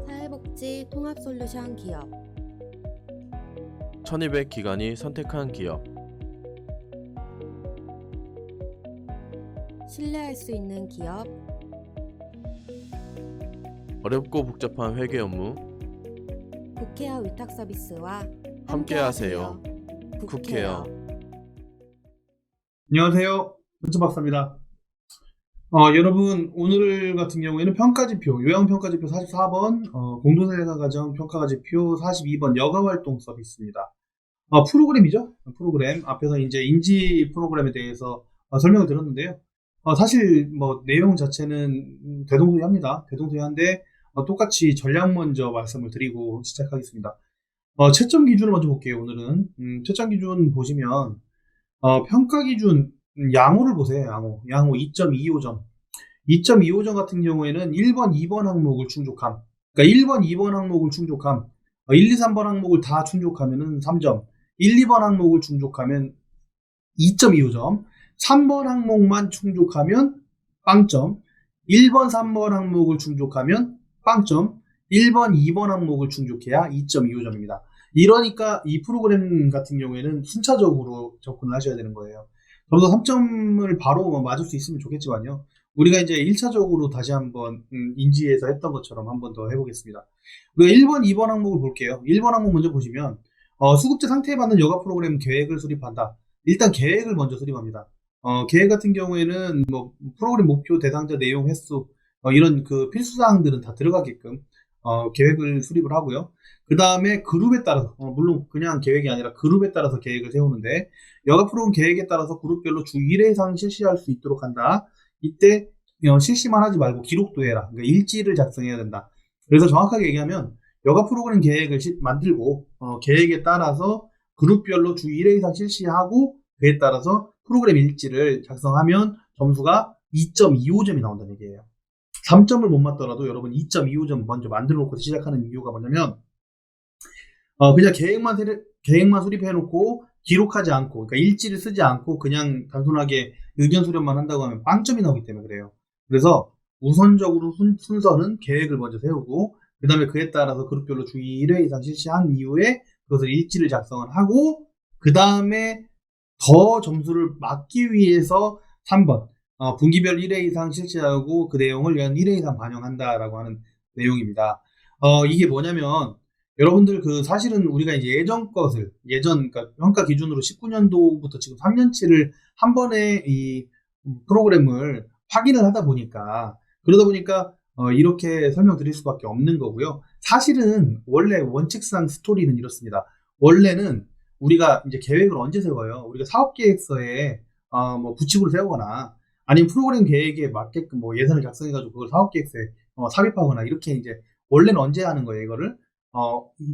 사회복지 통합솔루션 기업 1200 기관이 선택한 기업. 신뢰할 수 있는 기업 어렵고 복잡한 회계 업무 국회어 위탁 서비스와 함께하세요. 국회어. 안녕하세요. 현수박사입니다. 여러분, 오늘 같은 경우에는 평가지표, 요양평가지표 44번, 공동생활과정 평가지표 42번 여가활동 서비스입니다. 프로그램이죠. 프로그램. 앞에서 이제 인지 프로그램에 대해서 설명을 드렸는데요. 사실 내용 자체는 대동소이합니다. 대동소이한데 똑같이 전략 먼저 말씀을 드리고 시작하겠습니다. 채점 기준을 먼저 볼게요. 오늘은 채점 기준 보시면 평가 기준 양호를 보세요. 양호 2.25점. 2.25점 같은 경우에는 1번, 2번 항목을 충족함. 그러니까 1번, 2번 항목을 충족함. 1, 2, 3번 항목을 다 충족하면은 3점. 1, 2번 항목을 충족하면 2.25점. 3번 항목만 충족하면 빵점. 1번, 3번 항목을 충족하면 빵점. 1번, 2번 항목을 충족해야 2.25점입니다. 이러니까 이 프로그램 같은 경우에는 순차적으로 접근을 하셔야 되는 거예요. 저도 3점을 바로 맞을 수 있으면 좋겠지만요. 우리가 이제 1차적으로 다시 한번 인지해서 했던 것처럼 한번 더 해보겠습니다. 우리가 1번, 2번 항목을 볼게요. 1번 항목 먼저 보시면 수급자 상태에 맞는 여가 프로그램 계획을 수립한다. 일단 계획을 먼저 수립합니다. 계획 같은 경우에는 프로그램 목표, 대상자, 내용, 횟수 이런 그 필수사항들은 다 들어가게끔 계획을 수립을 하고요. 그 다음에 그룹에 따라서 물론 그냥 계획이 아니라 그룹에 따라서 계획을 세우는데 여가 프로그램 계획에 따라서 그룹별로 주 1회 이상 실시할 수 있도록 한다. 이때 실시만 하지 말고 기록도 해라. 그러니까 일지를 작성해야 된다. 그래서 정확하게 얘기하면 여가 프로그램 계획을 만들고 계획에 따라서 그룹별로 주 1회 이상 실시하고 그에 따라서 프로그램 일지를 작성하면 점수가 2.25점이 나온다는 얘기예요. 3점을 못 맞더라도 여러분 2.25점 먼저 만들어 놓고 시작하는 이유가 뭐냐면 그냥 계획만 수립해 놓고 기록하지 않고 그러니까 일지를 쓰지 않고 그냥 단순하게 의견 수렴만 한다고 하면 빵점이 나오기 때문에 그래요. 그래서 우선적으로 순서는 계획을 먼저 세우고 그 다음에 그에 따라서 그룹별로 주 1회 이상 실시한 이후에 그것을 일지를 작성을 하고 그 다음에 더 점수를 막기 위해서 3번 분기별 1회 이상 실시하고 그 내용을 연 1회 이상 반영한다라고 하는 내용입니다. 이게 뭐냐면 여러분들 사실은 우리가 이제 그러니까 평가 기준으로 19년도부터 지금 3년치를 한 번에 이 프로그램을 확인을 하다 보니까 그러다 보니까 이렇게 설명드릴 수밖에 없는 거고요. 사실은 원래 원칙상 스토리는 이렇습니다. 원래는 우리가 이제 계획을 언제 세워요? 우리가 사업계획서에 부칙으로 세우거나 아니면 프로그램 계획에 맞게끔 예산을 작성해가지고 그걸 사업계획서에 삽입하거나 이렇게 이제 원래는 언제 하는 거예요? 이거를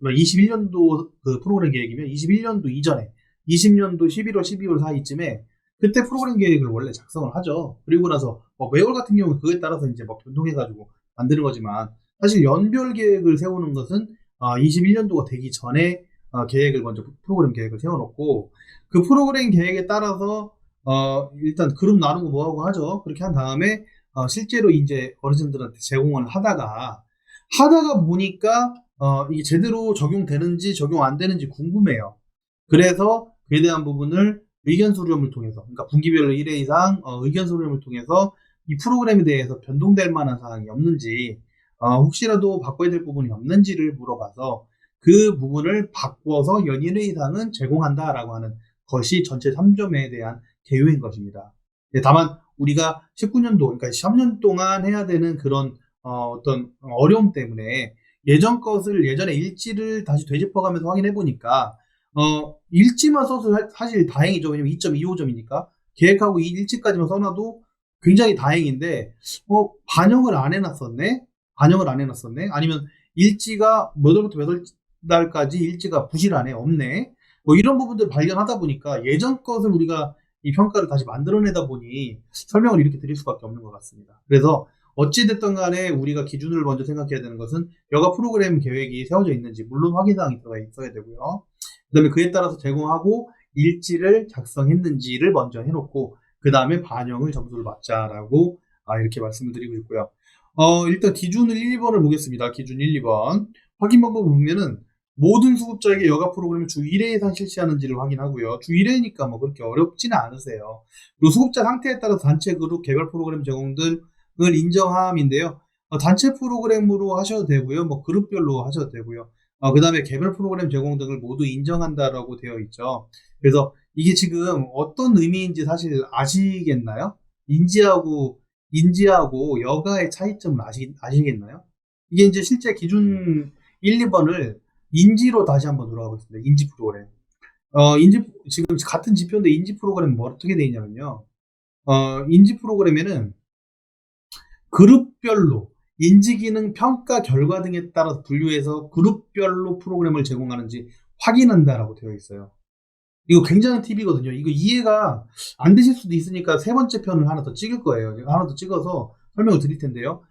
21년도 그 프로그램 계획이면 21년도 이전에 20년도 11월, 12월 사이쯤에 그때 프로그램 계획을 원래 작성을 하죠. 그리고 나서 매월 같은 경우는 그에 따라서 이제 변동해가지고 만드는 거지만 사실 연별 계획을 세우는 것은 21년도가 되기 전에 계획을 먼저 프로그램 계획을 세워놓고 그 프로그램 계획에 따라서 일단 그룹 나누고 뭐하고 하죠. 그렇게 한 다음에 실제로 이제 어르신들한테 제공을 하다가 보니까 이게 제대로 적용되는지 적용 안 되는지 궁금해요. 그래서 그에 대한 부분을 의견 수렴을 통해서 그러니까 분기별로 1회 이상 의견 수렴을 통해서 이 프로그램에 대해서 변동될 만한 사항이 없는지 혹시라도 바꿔야 될 부분이 없는지를 물어봐서 그 부분을 바꿔서 연 1회 이상은 제공한다라고 하는 것이 전체 3점에 대한 개요인 것입니다. 다만 우리가 19년도 그러니까 3년 동안 해야 되는 그런 어떤 어려움 때문에 예전에 일지를 다시 되짚어가면서 확인해 보니까 일지만 써서 사실 다행이죠. 왜냐면 2.25점이니까 계획하고 이 일지까지만 써놔도 굉장히 다행인데 반영을 안 해놨었네. 아니면 일지가 몇 월부터 몇 월달까지 일지가 부실하네, 없네. 이런 부분들을 발견하다 보니까 예전 것을 우리가 이 평가를 다시 만들어내다 보니 설명을 이렇게 드릴 수밖에 없는 것 같습니다. 그래서 어찌됐든 간에 우리가 기준을 먼저 생각해야 되는 것은 여가 프로그램 계획이 세워져 있는지 물론 확인사항이 들어가 있어야 되고요. 그 다음에 그에 따라서 제공하고 일지를 작성했는지를 먼저 해놓고 그 다음에 반영을 점수를 받자라고 이렇게 말씀을 드리고 있고요. 일단 기준을 1, 2번을 보겠습니다. 기준 1, 2번. 확인 방법을 보면은 모든 수급자에게 여가 프로그램을 주 1회 이상 실시하는지를 확인하고요. 주 1회니까 뭐 그렇게 어렵지는 않으세요. 그리고 수급자 상태에 따라서 단체 그룹 개별 프로그램 제공 등을 인정함인데요. 단체 프로그램으로 하셔도 되고요. 뭐 그룹별로 하셔도 되고요. 그 다음에 개별 프로그램 제공 등을 모두 인정한다라고 되어 있죠. 그래서 이게 지금 어떤 의미인지 사실 아시겠나요? 인지하고 여가의 차이점을 아시겠나요? 이게 이제 실제 기준 1, 2번을 인지로 다시 한번 돌아가 보겠습니다. 인지 프로그램. 지금 같은 지표인데 인지 프로그램은 뭐 어떻게 되어 있냐면요. 인지 프로그램에는 그룹별로 인지 기능 평가 결과 등에 따라서 분류해서 그룹별로 프로그램을 제공하는지 확인한다라고 되어 있어요. 이거 굉장한 팁이거든요. 이거 이해가 안 되실 수도 있으니까 세 번째 편을 하나 더 찍을 거예요. 제가 하나 더 찍어서 설명을 드릴 텐데요.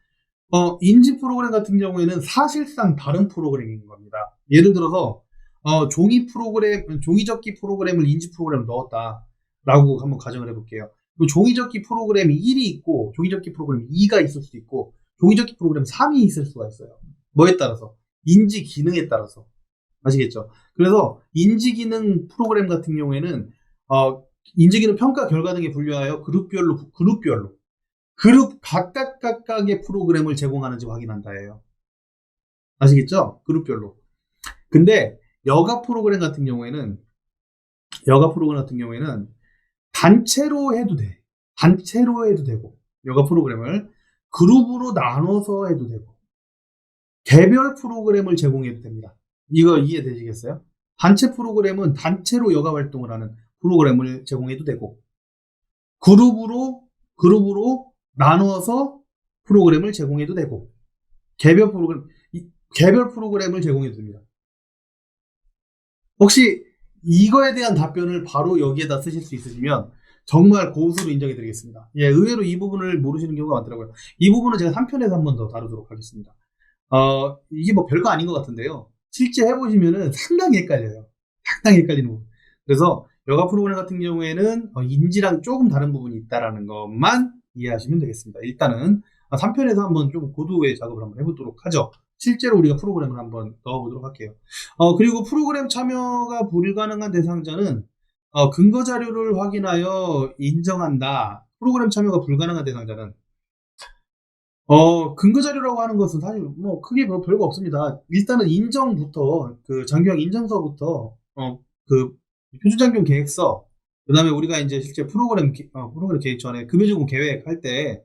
인지 프로그램 같은 경우에는 사실상 다른 프로그램인 겁니다. 예를 들어서, 종이접기 프로그램을 인지 프로그램에 넣었다라고 한번 가정을 해볼게요. 종이접기 프로그램이 1이 있고, 종이접기 프로그램 2가 있을 수도 있고, 종이접기 프로그램 3이 있을 수가 있어요. 뭐에 따라서? 인지 기능에 따라서. 아시겠죠? 그래서 인지 기능 프로그램 같은 경우에는, 인지 기능 평가 결과 등에 분류하여 그룹 각각의 프로그램을 제공하는지 확인한다예요. 아시겠죠? 그룹별로. 근데 여가 프로그램 같은 경우에는 단체로 해도 돼. 단체로 해도 되고, 여가 프로그램을 그룹으로 나눠서 해도 되고, 개별 프로그램을 제공해도 됩니다. 이거 이해되시겠어요? 단체 프로그램은 단체로 여가 활동을 하는 프로그램을 제공해도 되고, 그룹으로 나눠서 프로그램을 제공해도 되고, 개별 프로그램을 제공해도 됩니다. 혹시 이거에 대한 답변을 바로 여기에다 쓰실 수 있으시면 정말 고수로 인정해 드리겠습니다. 예, 의외로 이 부분을 모르시는 경우가 많더라고요. 이 부분은 제가 3편에서 한 번 더 다루도록 하겠습니다. 이게 뭐 별거 아닌 것 같은데요. 실제 해보시면은 상당히 헷갈려요. 상당히 헷갈리는 부분. 그래서 여가 프로그램 같은 경우에는 인지랑 조금 다른 부분이 있다라는 것만 이해하시면 되겠습니다. 일단은 3편에서 한번 좀 고도의 작업을 한번 해보도록 하죠. 실제로 우리가 프로그램을 한번 넣어보도록 할게요. 그리고 프로그램 참여가 불가능한 대상자는 근거 자료를 확인하여 인정한다. 프로그램 참여가 불가능한 대상자는 근거 자료라고 하는 것은 사실 뭐 크게 뭐 별거 없습니다. 일단은 인정부터 그 장기형 인정서부터 그 표준장기형 계획서, 그 다음에 우리가 이제 실제 프로그램 계획 전에 금융제공 계획할 때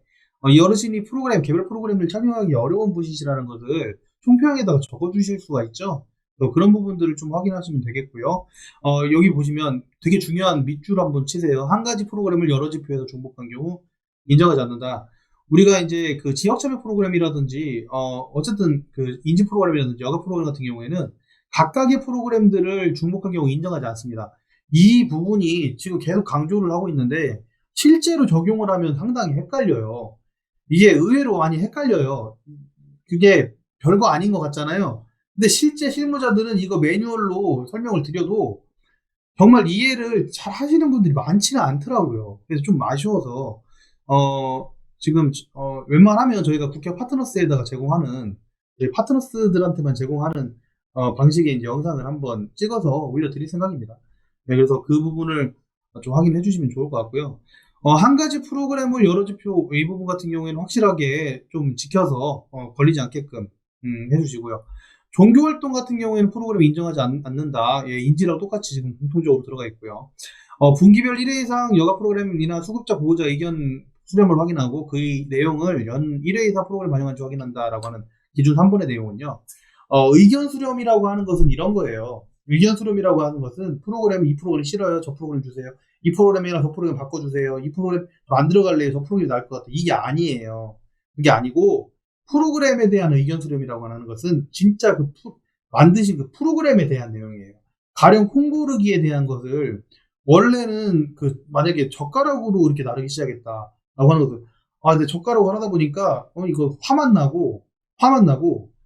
이 어르신이 개별 프로그램을 참여하기 어려운 분이시라는 것을 총표형에다가 적어주실 수가 있죠. 그런 부분들을 좀 확인하시면 되겠고요. 여기 보시면 되게 중요한 밑줄 한번 치세요. 한 가지 프로그램을 여러 지표에서 중복한 경우 인정하지 않는다. 우리가 이제 그 지역참여 프로그램이라든지, 어쨌든 그 인지 프로그램이라든지 여가 프로그램 같은 경우에는 각각의 프로그램들을 중복한 경우 인정하지 않습니다. 이 부분이 지금 계속 강조를 하고 있는데, 실제로 적용을 하면 상당히 헷갈려요. 이게 의외로 많이 헷갈려요. 그게 별거 아닌 것 같잖아요. 근데 실제 실무자들은 이거 매뉴얼로 설명을 드려도 정말 이해를 잘 하시는 분들이 많지는 않더라고요. 그래서 좀 아쉬워서, 지금, 웬만하면 저희가 국회 파트너스에다가 파트너스들한테만 제공하는, 방식의 이제 영상을 한번 찍어서 올려드릴 생각입니다. 네, 그래서 그 부분을 좀 확인해 주시면 좋을 것 같고요. 한 가지 프로그램을 여러 지표, 이 부분 같은 경우에는 확실하게 좀 지켜서, 걸리지 않게끔, 해주시고요. 종교활동 같은 경우에는 프로그램 인정하지 않는다. 예, 인지랑 똑같이 지금 공통적으로 들어가 있고요. 분기별 1회 이상 여가 프로그램이나 수급자 보호자 의견 수렴을 확인하고 그 내용을 연 1회 이상 프로그램 반영한지 확인한다라고 하는 기준 3번의 내용은요. 의견 수렴이라고 하는 것은 이런 거예요. 의견 수렴이라고 하는 것은 이 프로그램 싫어요. 저 프로그램 주세요. 이 프로그램이랑 저 프로그램 바꿔주세요. 이 프로그램 저 안 들어갈래요. 저 프로그램이 나을 것 같아. 이게 아니에요. 그게 아니고 프로그램에 대한 의견 수렴이라고 하는 것은 진짜 만드신 그 프로그램에 대한 내용이에요. 가령 콩 고르기에 대한 것을 원래는 만약에 젓가락으로 이렇게 나르기 시작했다라고 하는 것을 근데 젓가락으로 하다 보니까 이거 화만 나고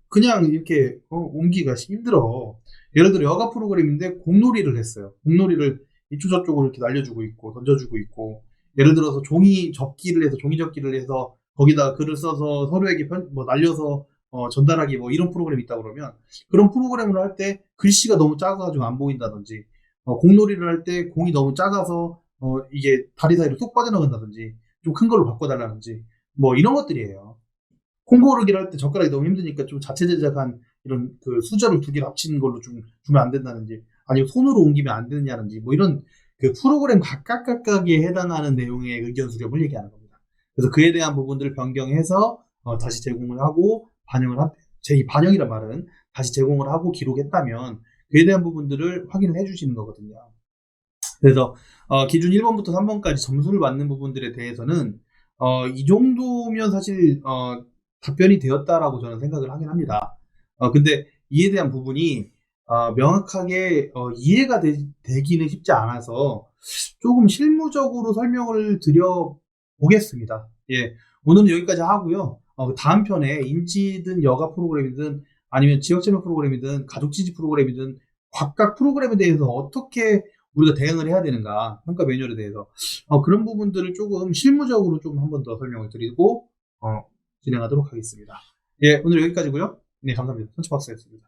그냥 이렇게 옮기기가 힘들어. 예를 들어 여가 프로그램인데 공놀이를 했어요. 공놀이를 이쪽 저쪽으로 이렇게 날려주고 있고 던져주고 있고, 예를 들어서 종이 접기를 해서 거기다 글을 써서 서로에게 날려서 전달하기 뭐 이런 프로그램이 있다 그러면 그런 프로그램을 할 때 글씨가 너무 작아가지고 안 보인다든지 공놀이를 할 때 공이 너무 작아서 이게 다리 사이로 쏙 빠져나간다든지 좀 큰 걸로 바꿔달라든지 뭐 이런 것들이에요. 콩 고르기를 할 때 젓가락이 너무 힘드니까 좀 자체 제작한 이런 그 수저를 두 개를 합치는 걸로 좀 주면 안 된다든지 아니면 손으로 옮기면 안 되느냐든지 뭐 이런 그 프로그램 각각에 해당하는 내용의 의견 수렴을 얘기하는 겁니다. 그래서 그에 대한 부분들을 변경해서 다시 제공을 하고 이 반영이란 말은 다시 제공을 하고 기록했다면 그에 대한 부분들을 확인을 해주시는 거거든요. 그래서 기준 1번부터 3번까지 점수를 받는 부분들에 대해서는 이 정도면 사실 답변이 되었다라고 저는 생각을 하긴 합니다. 근데 이에 대한 부분이 명확하게 이해가 되기는 쉽지 않아서 조금 실무적으로 설명을 드려보겠습니다. 예, 오늘은 여기까지 하고요. 다음 편에 인지든 여가 프로그램이든 아니면 지역체면 프로그램이든 가족지지 프로그램이든 각각 프로그램에 대해서 어떻게 우리가 대응을 해야 되는가, 평가 매뉴얼에 대해서 그런 부분들을 조금 실무적으로 좀 한 번 더 설명을 드리고 진행하도록 하겠습니다. 예, 오늘 여기까지고요. 네, 감사합니다. 선치박사였습니다.